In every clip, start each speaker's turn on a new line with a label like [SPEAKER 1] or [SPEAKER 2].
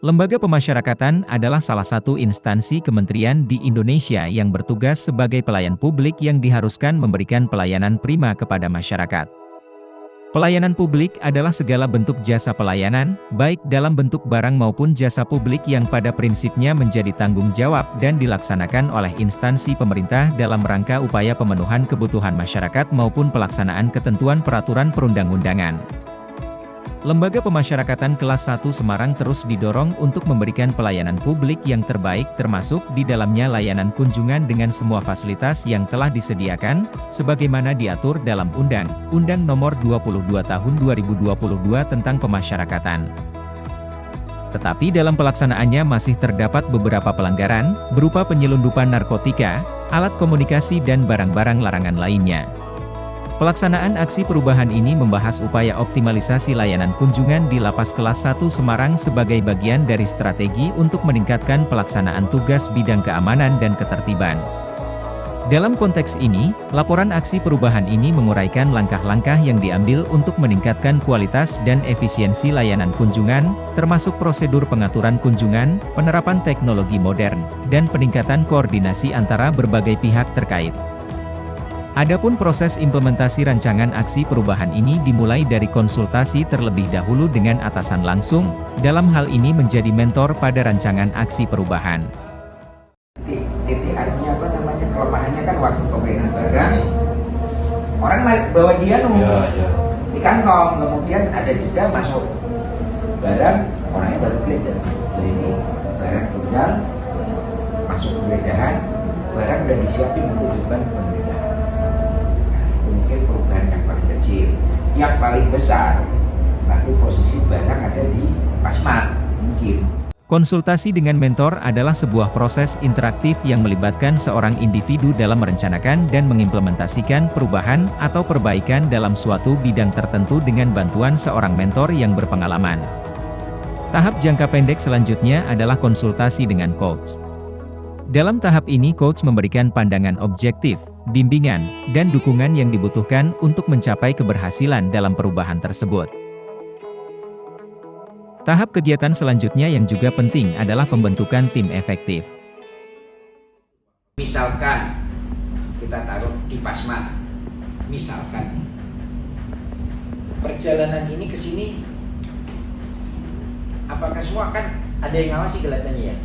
[SPEAKER 1] Lembaga Pemasyarakatan adalah salah satu instansi kementerian di Indonesia yang bertugas sebagai pelayan publik yang diharuskan memberikan pelayanan prima kepada masyarakat. Pelayanan publik adalah segala bentuk jasa pelayanan, baik dalam bentuk barang maupun jasa publik yang pada prinsipnya menjadi tanggung jawab dan dilaksanakan oleh instansi pemerintah dalam rangka upaya pemenuhan kebutuhan masyarakat maupun pelaksanaan ketentuan peraturan perundang-undangan. Lembaga Pemasyarakatan Kelas 1 Semarang terus didorong untuk memberikan pelayanan publik yang terbaik termasuk di dalamnya layanan kunjungan dengan semua fasilitas yang telah disediakan, sebagaimana diatur dalam Undang-Undang Nomor 22 Tahun 2022 tentang Pemasyarakatan. Tetapi dalam pelaksanaannya masih terdapat beberapa pelanggaran, berupa penyelundupan narkotika, alat komunikasi dan barang-barang larangan lainnya. Pelaksanaan aksi perubahan ini membahas upaya optimalisasi layanan kunjungan di Lapas Kelas 1 Semarang sebagai bagian dari strategi untuk meningkatkan pelaksanaan tugas bidang keamanan dan ketertiban. Dalam konteks ini, laporan aksi perubahan ini menguraikan langkah-langkah yang diambil untuk meningkatkan kualitas dan efisiensi layanan kunjungan, termasuk prosedur pengaturan kunjungan, penerapan teknologi modern, dan peningkatan koordinasi antara berbagai pihak terkait. Adapun proses implementasi rancangan aksi perubahan ini dimulai dari konsultasi terlebih dahulu dengan atasan langsung, dalam hal ini menjadi mentor pada rancangan aksi perubahan.
[SPEAKER 2] Titik artinya apa namanya, kelemahannya kan waktu pemeriksaan barang, orang bawa dia di kantong, kemudian ada jeda masuk barang, orangnya baru geledah. Jadi ini barang tunggal, masuk penggeledahan, barang udah disiapin untuk depan penggeledahan. Mungkin perubahan yang paling kecil, yang paling besar nanti posisi barang ada di pasmat mungkin.
[SPEAKER 1] Konsultasi dengan mentor adalah sebuah proses interaktif yang melibatkan seorang individu dalam merencanakan dan mengimplementasikan perubahan atau perbaikan dalam suatu bidang tertentu dengan bantuan seorang mentor yang berpengalaman. Tahap jangka pendek selanjutnya adalah konsultasi dengan coach. Dalam tahap ini coach memberikan pandangan objektif, bimbingan, dan dukungan yang dibutuhkan untuk mencapai keberhasilan dalam perubahan tersebut. Tahap kegiatan selanjutnya yang juga penting adalah pembentukan tim efektif.
[SPEAKER 2] Misalkan kita taruh di pasmat, misalkan perjalanan ini ke sini, apakah semua kan ada yang ngawasi kelihatannya ya?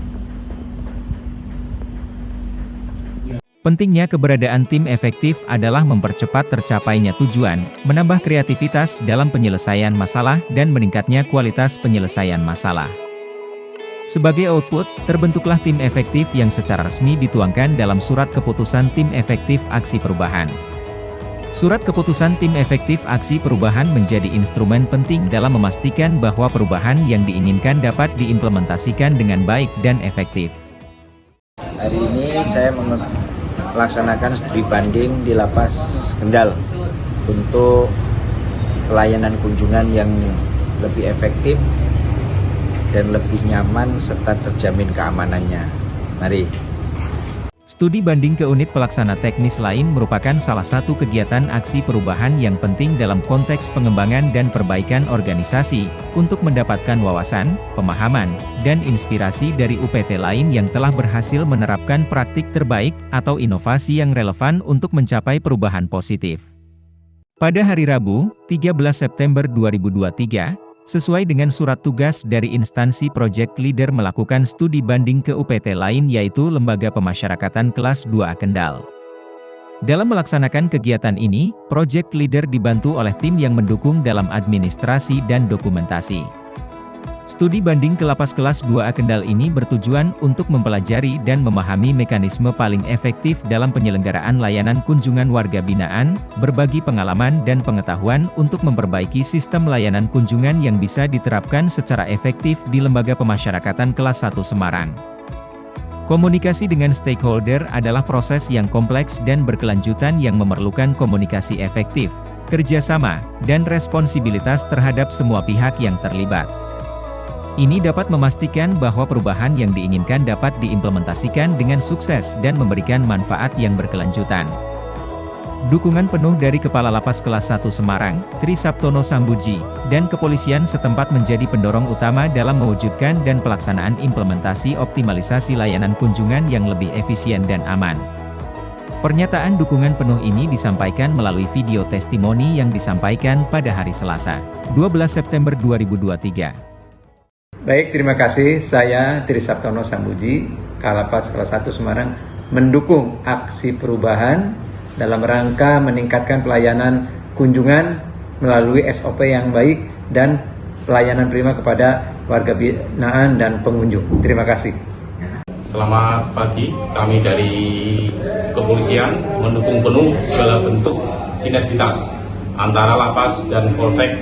[SPEAKER 1] Pentingnya keberadaan tim efektif adalah mempercepat tercapainya tujuan, menambah kreativitas dalam penyelesaian masalah dan meningkatnya kualitas penyelesaian masalah. Sebagai output, terbentuklah tim efektif yang secara resmi dituangkan dalam Surat Keputusan Tim Efektif Aksi Perubahan. Surat Keputusan Tim Efektif Aksi Perubahan menjadi instrumen penting dalam memastikan bahwa perubahan yang diinginkan dapat diimplementasikan dengan baik dan efektif.
[SPEAKER 2] Hari ini saya melaksanakan studi banding di Lapas Kendal untuk pelayanan kunjungan yang lebih efektif dan lebih nyaman serta terjamin keamanannya. Mari.
[SPEAKER 1] Studi banding ke unit pelaksana teknis lain merupakan salah satu kegiatan aksi perubahan yang penting dalam konteks pengembangan dan perbaikan organisasi, untuk mendapatkan wawasan, pemahaman, dan inspirasi dari UPT lain yang telah berhasil menerapkan praktik terbaik atau inovasi yang relevan untuk mencapai perubahan positif. Pada hari Rabu, 13 September 2023, sesuai dengan surat tugas dari instansi Project Leader melakukan studi banding ke UPT lain yaitu Lembaga Pemasyarakatan Kelas 2A Kendal. Dalam melaksanakan kegiatan ini, Project Leader dibantu oleh tim yang mendukung dalam administrasi dan dokumentasi. Studi banding ke Lapas Kelas 2A Kendal ini bertujuan untuk mempelajari dan memahami mekanisme paling efektif dalam penyelenggaraan layanan kunjungan warga binaan, berbagi pengalaman dan pengetahuan untuk memperbaiki sistem layanan kunjungan yang bisa diterapkan secara efektif di Lembaga Pemasyarakatan Kelas 1 Semarang. Komunikasi dengan stakeholder adalah proses yang kompleks dan berkelanjutan yang memerlukan komunikasi efektif, kerjasama, dan responsibilitas terhadap semua pihak yang terlibat. Ini dapat memastikan bahwa perubahan yang diinginkan dapat diimplementasikan dengan sukses dan memberikan manfaat yang berkelanjutan. Dukungan penuh dari Kepala Lapas Kelas 1 Semarang, Tri Saptono Sambuji, dan kepolisian setempat menjadi pendorong utama dalam mewujudkan dan pelaksanaan implementasi optimalisasi layanan kunjungan yang lebih efisien dan aman. Pernyataan dukungan penuh ini disampaikan melalui video testimoni yang disampaikan pada hari Selasa, 12 September 2023.
[SPEAKER 3] Baik, terima kasih. Saya Tri Saptono Sambuji, Kalapas Kelas 1 Semarang, mendukung aksi perubahan dalam rangka meningkatkan pelayanan kunjungan melalui SOP yang baik dan pelayanan prima kepada warga binaan dan pengunjung. Terima kasih.
[SPEAKER 4] Selamat pagi, kami dari kepolisian mendukung penuh segala bentuk sinergitas antara lapas dan polsek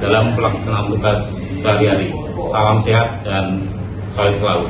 [SPEAKER 4] dalam pelaksanaan tugas sehari-hari. Salam sehat dan solid selalu.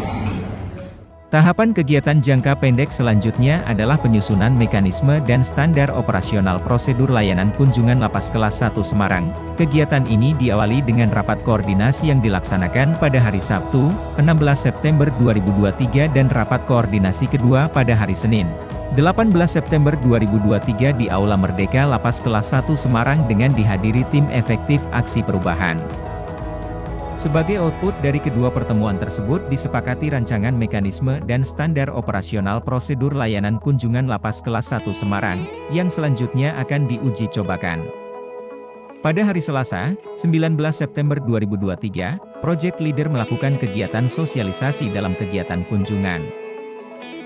[SPEAKER 1] Tahapan kegiatan jangka pendek selanjutnya adalah penyusunan mekanisme dan standar operasional prosedur layanan kunjungan Lapas Kelas 1 Semarang. Kegiatan ini diawali dengan rapat koordinasi yang dilaksanakan pada hari Sabtu, 16 September 2023 dan rapat koordinasi kedua pada hari Senin, 18 September 2023 di Aula Merdeka Lapas Kelas 1 Semarang dengan dihadiri tim efektif aksi perubahan. Sebagai output dari kedua pertemuan tersebut disepakati rancangan mekanisme dan standar operasional prosedur layanan kunjungan Lapas Kelas 1 Semarang, yang selanjutnya akan diuji cobakan. Pada hari Selasa, 19 September 2023, Project Leader melakukan kegiatan sosialisasi dalam kegiatan kunjungan.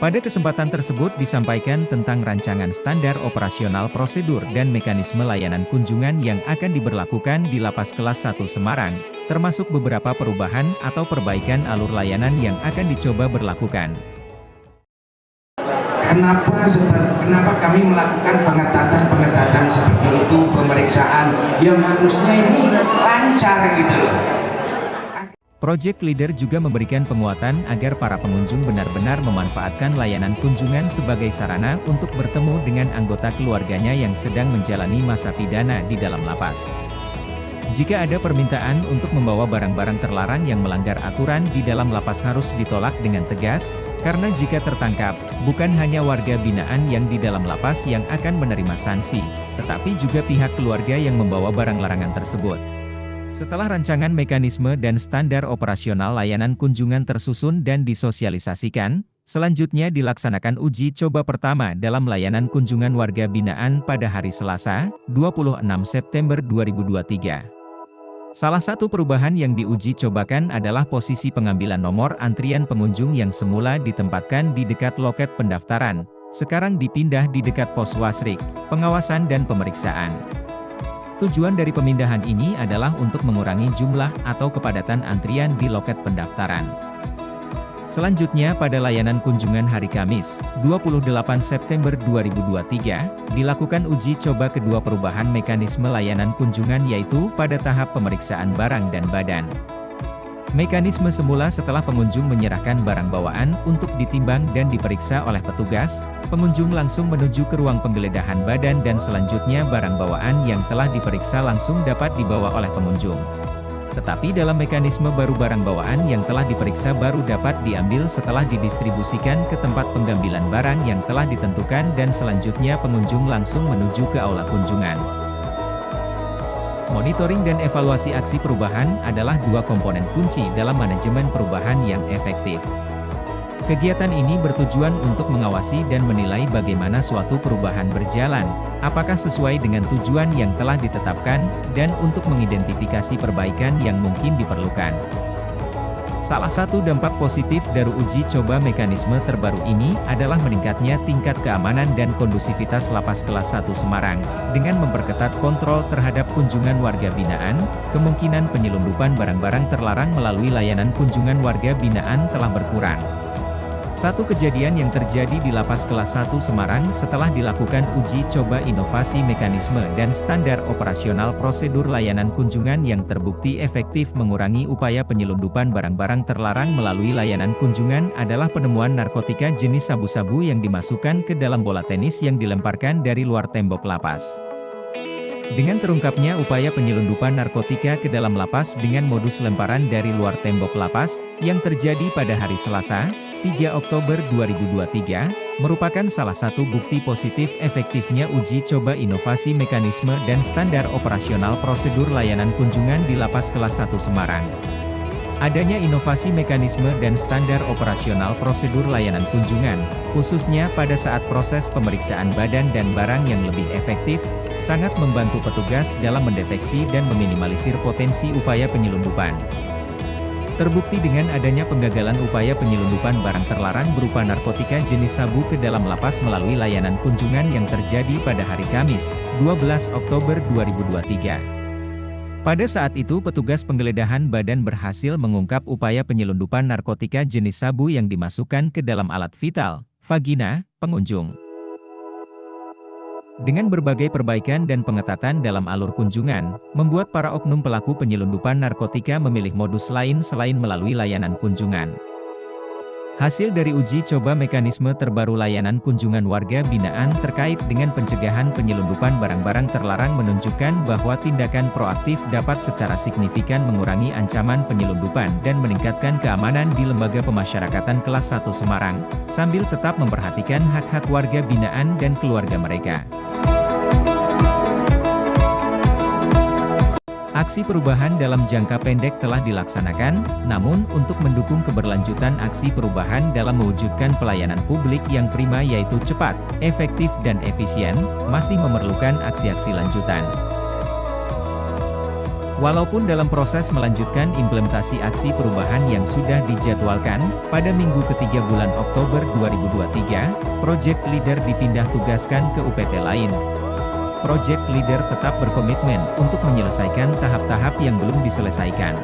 [SPEAKER 1] Pada kesempatan tersebut disampaikan tentang rancangan standar operasional prosedur dan mekanisme layanan kunjungan yang akan diberlakukan di Lapas Kelas 1 Semarang, termasuk beberapa perubahan atau perbaikan alur layanan yang akan dicoba berlakukan.
[SPEAKER 2] Kenapa kami melakukan pengetatan seperti itu, pemeriksaan yang harusnya ini lancar gitu loh.
[SPEAKER 1] Project Leader juga memberikan penguatan agar para pengunjung benar-benar memanfaatkan layanan kunjungan sebagai sarana untuk bertemu dengan anggota keluarganya yang sedang menjalani masa pidana di dalam lapas. Jika ada permintaan untuk membawa barang-barang terlarang yang melanggar aturan di dalam lapas harus ditolak dengan tegas, karena jika tertangkap, bukan hanya warga binaan yang di dalam lapas yang akan menerima sanksi, tetapi juga pihak keluarga yang membawa barang larangan tersebut. Setelah rancangan mekanisme dan standar operasional layanan kunjungan tersusun dan disosialisasikan, selanjutnya dilaksanakan uji coba pertama dalam layanan kunjungan warga binaan pada hari Selasa, 26 September 2023. Salah satu perubahan yang diuji cobakan adalah posisi pengambilan nomor antrian pengunjung yang semula ditempatkan di dekat loket pendaftaran, sekarang dipindah di dekat pos wasrik, pengawasan dan pemeriksaan. Tujuan dari pemindahan ini adalah untuk mengurangi jumlah atau kepadatan antrian di loket pendaftaran. Selanjutnya pada layanan kunjungan hari Kamis, 28 September 2023, dilakukan uji coba kedua perubahan mekanisme layanan kunjungan yaitu pada tahap pemeriksaan barang dan badan. Mekanisme semula setelah pengunjung menyerahkan barang bawaan untuk ditimbang dan diperiksa oleh petugas, pengunjung langsung menuju ke ruang penggeledahan badan dan selanjutnya barang bawaan yang telah diperiksa langsung dapat dibawa oleh pengunjung. Tetapi dalam mekanisme baru barang bawaan yang telah diperiksa baru dapat diambil setelah didistribusikan ke tempat pengambilan barang yang telah ditentukan dan selanjutnya pengunjung langsung menuju ke aula kunjungan. Monitoring dan evaluasi aksi perubahan adalah dua komponen kunci dalam manajemen perubahan yang efektif. Kegiatan ini bertujuan untuk mengawasi dan menilai bagaimana suatu perubahan berjalan, apakah sesuai dengan tujuan yang telah ditetapkan, dan untuk mengidentifikasi perbaikan yang mungkin diperlukan. Salah satu dampak positif dari uji coba mekanisme terbaru ini adalah meningkatnya tingkat keamanan dan kondusivitas Lapas Kelas 1 Semarang, dengan memperketat kontrol terhadap kunjungan warga binaan, kemungkinan penyelundupan barang-barang terlarang melalui layanan kunjungan warga binaan telah berkurang. Satu kejadian yang terjadi di Lapas Kelas 1 Semarang setelah dilakukan uji coba inovasi mekanisme dan standar operasional prosedur layanan kunjungan yang terbukti efektif mengurangi upaya penyelundupan barang-barang terlarang melalui layanan kunjungan adalah penemuan narkotika jenis sabu-sabu yang dimasukkan ke dalam bola tenis yang dilemparkan dari luar tembok lapas. Dengan terungkapnya upaya penyelundupan narkotika ke dalam lapas dengan modus lemparan dari luar tembok lapas, yang terjadi pada hari Selasa, 3 Oktober 2023, merupakan salah satu bukti positif efektifnya uji coba inovasi mekanisme dan standar operasional prosedur layanan kunjungan di Lapas Kelas 1 Semarang. Adanya inovasi mekanisme dan standar operasional prosedur layanan kunjungan, khususnya pada saat proses pemeriksaan badan dan barang yang lebih efektif, sangat membantu petugas dalam mendeteksi dan meminimalisir potensi upaya penyelundupan. Terbukti dengan adanya penggagalan upaya penyelundupan barang terlarang berupa narkotika jenis sabu ke dalam lapas melalui layanan kunjungan yang terjadi pada hari Kamis, 12 Oktober 2023. Pada saat itu petugas penggeledahan badan berhasil mengungkap upaya penyelundupan narkotika jenis sabu yang dimasukkan ke dalam alat vital, vagina, pengunjung. Dengan berbagai perbaikan dan pengetatan dalam alur kunjungan, membuat para oknum pelaku penyelundupan narkotika memilih modus lain selain melalui layanan kunjungan. Hasil dari uji coba mekanisme terbaru layanan kunjungan warga binaan terkait dengan pencegahan penyelundupan barang-barang terlarang menunjukkan bahwa tindakan proaktif dapat secara signifikan mengurangi ancaman penyelundupan dan meningkatkan keamanan di Lembaga Pemasyarakatan Kelas 1 Semarang, sambil tetap memperhatikan hak-hak warga binaan dan keluarga mereka. Aksi perubahan dalam jangka pendek telah dilaksanakan, namun untuk mendukung keberlanjutan aksi perubahan dalam mewujudkan pelayanan publik yang prima yaitu cepat, efektif dan efisien, masih memerlukan aksi-aksi lanjutan. Walaupun dalam proses melanjutkan implementasi aksi perubahan yang sudah dijadwalkan, pada minggu ketiga bulan Oktober 2023, Project Leader dipindah tugaskan ke UPT lain. Project Leader tetap berkomitmen untuk menyelesaikan tahap-tahap yang belum diselesaikan.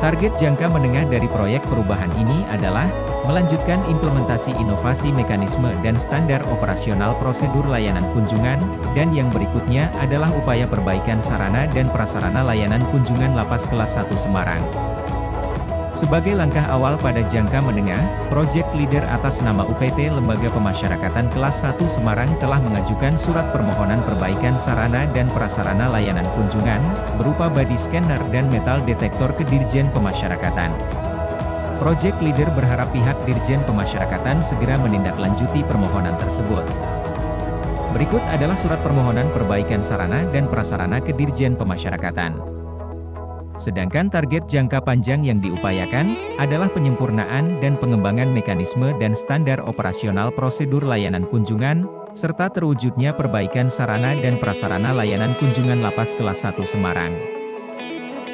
[SPEAKER 1] Target jangka menengah dari proyek perubahan ini adalah melanjutkan implementasi inovasi mekanisme dan standar operasional prosedur layanan kunjungan, dan yang berikutnya adalah upaya perbaikan sarana dan prasarana layanan kunjungan Lapas Kelas 1 Semarang. Sebagai langkah awal pada jangka menengah, Project Leader atas nama UPT Lembaga Pemasyarakatan Kelas 1 Semarang telah mengajukan surat permohonan perbaikan sarana dan prasarana layanan kunjungan, berupa body scanner dan metal detektor ke Dirjen Pemasyarakatan. Project Leader berharap pihak Dirjen Pemasyarakatan segera menindaklanjuti permohonan tersebut. Berikut adalah surat permohonan perbaikan sarana dan prasarana ke Dirjen Pemasyarakatan. Sedangkan target jangka panjang yang diupayakan adalah penyempurnaan dan pengembangan mekanisme dan standar operasional prosedur layanan kunjungan, serta terwujudnya perbaikan sarana dan prasarana layanan kunjungan Lapas Kelas 1 Semarang.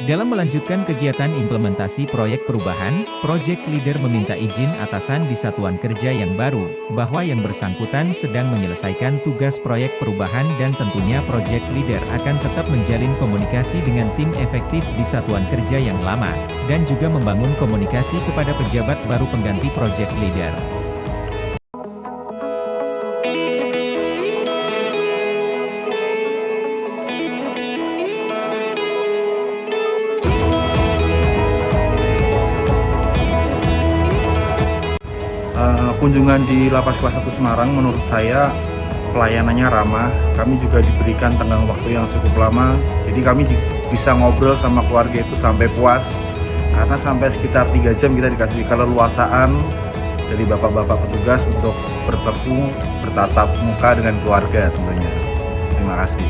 [SPEAKER 1] Dalam melanjutkan kegiatan implementasi proyek perubahan, Project Leader meminta izin atasan di satuan kerja yang baru, bahwa yang bersangkutan sedang menyelesaikan tugas proyek perubahan dan tentunya Project Leader akan tetap menjalin komunikasi dengan tim efektif di satuan kerja yang lama, dan juga membangun komunikasi kepada pejabat baru pengganti Project Leader.
[SPEAKER 5] Kunjungan di Lapas Kelas 1 Semarang menurut saya pelayanannya ramah. Kami juga diberikan tenggang waktu yang cukup lama, jadi kami bisa ngobrol sama keluarga itu sampai puas, karena sampai sekitar 3 jam kita dikasih keleluasaan dari bapak-bapak petugas untuk bertemu, bertatap muka dengan keluarga tentunya. Terima kasih.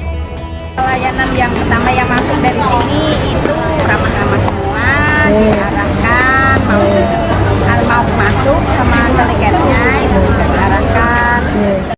[SPEAKER 6] Pelayanan yang pertama yang masuk dari sini itu ramah-ramah semua, diarahkan mau masuk sama telegetnya itu juga diarahkan.